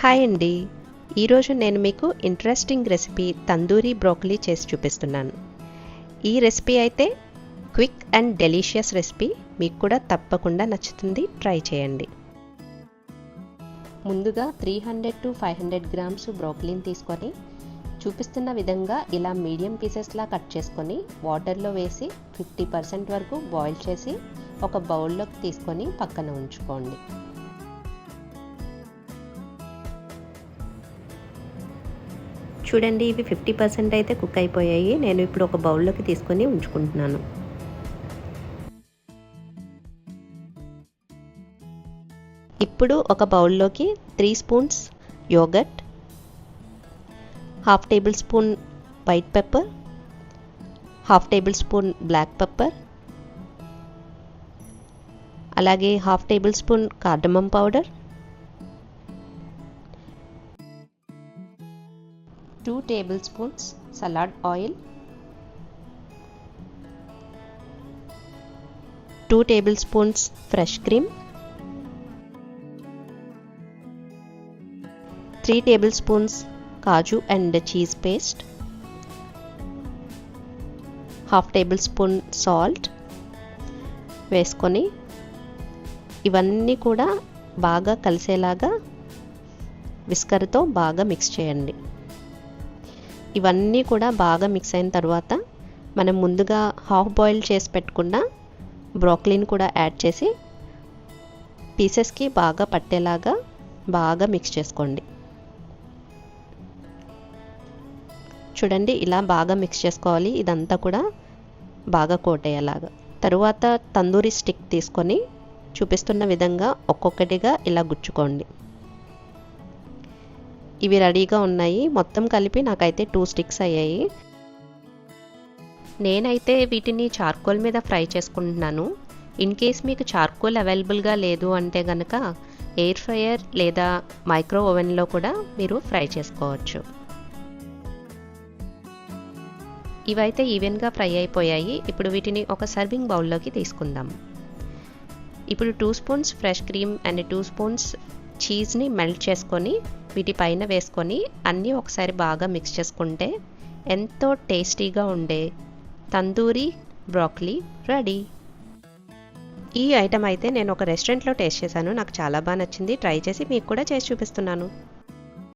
Hi అండి. ఈరోజు నేను మీకు ఇంట్రెస్టింగ్ రెసిపీ తందూరి బ్రోకలీ చేసి చూపిస్తున్నాను. ఈ రెసిపీ అయితే క్విక్ అండ్ డెలీషియస్ రెసిపీ. మీకు కూడా తప్పకుండా నచ్చుతుంది. ట్రై చేయండి. ముందుగా 300 to 500 గ్రామ్స్ బ్రోకలీని తీసుకొని చూపిస్తున్న విధంగా ఇలా మీడియం పీసెస్లా కట్ చేసుకొని వాటర్లో వేసి 50% వరకు బాయిల్ చేసి ఒక బౌల్లోకి తీసుకొని పక్కన ఉంచుకోండి. చూడండి, ఇవి 50% అయితే కుక్ అయిపోయాయి. నేను ఇప్పుడు ఒక బౌల్లోకి తీసుకొని ఉంచుకుంటున్నాను. ఇప్పుడు ఒక బౌల్లోకి 3 spoons yogurt, half tablespoon white pepper, half tablespoon black pepper, అలాగే half tablespoon cardamom powder, 2 tablespoons salad oil, 2 tablespoons fresh cream, 3 tablespoons kaju and cheese paste, half tablespoon salt వేసుకొని ఇవన్నీ కూడా బాగా కలిసేలాగా విస్కర్తో బాగా mix చేయండి. ఇవన్నీ కూడా బాగా మిక్స్ అయిన తర్వాత మనం ముందుగా హాఫ్ బాయిల్ చేసి పెట్టుకున్న బ్రోకలీని కూడా యాడ్ చేసి పీసెస్కి బాగా పట్టేలాగా బాగా మిక్స్ చేసుకోండి. చూడండి, ఇలా బాగా మిక్స్ చేసుకోవాలి. ఇదంతా కూడా బాగా కోట్ అయ్యేలాగా. తరువాత తందూరి స్టిక్ తీసుకొని చూపిస్తున్న విధంగా ఒక్కొక్కటిగా ఇలా గుచ్చుకోండి. ఇవి రెడీగా ఉన్నాయి. మొత్తం కలిపి నాకైతే 2 స్టిక్స్ అయ్యాయి. నేనైతే వీటిని చార్కోల్ మీద ఫ్రై చేసుకుంటున్నాను. ఇన్ కేస్ మీకు చార్కోల్ అవైలబుల్గా లేదు అంటే కనుక ఎయిర్ ఫ్రైయర్ లేదా మైక్రో ఓవెన్లో కూడా మీరు ఫ్రై చేసుకోవచ్చు. ఇవైతే ఈవెన్గా ఫ్రై అయిపోయాయి. ఇప్పుడు వీటిని ఒక సర్వింగ్ బౌల్లోకి తీసుకుందాం. ఇప్పుడు 2 spoons fresh cream and 2 spoons చీజ్ని మెల్ట్ చేసుకొని వీటి పైన వేసుకొని అన్నీ ఒకసారి బాగా మిక్స్ చేసుకుంటే ఎంతో టేస్టీగా ఉండే తందూరి బ్రోకలీ రెడీ. ఈ ఐటెం అయితే నేను ఒక రెస్టారెంట్లో టేస్ట్ చేశాను. నాకు చాలా బాగా నచ్చింది. ట్రై చేసి మీకు కూడా చేసి చూపిస్తున్నాను.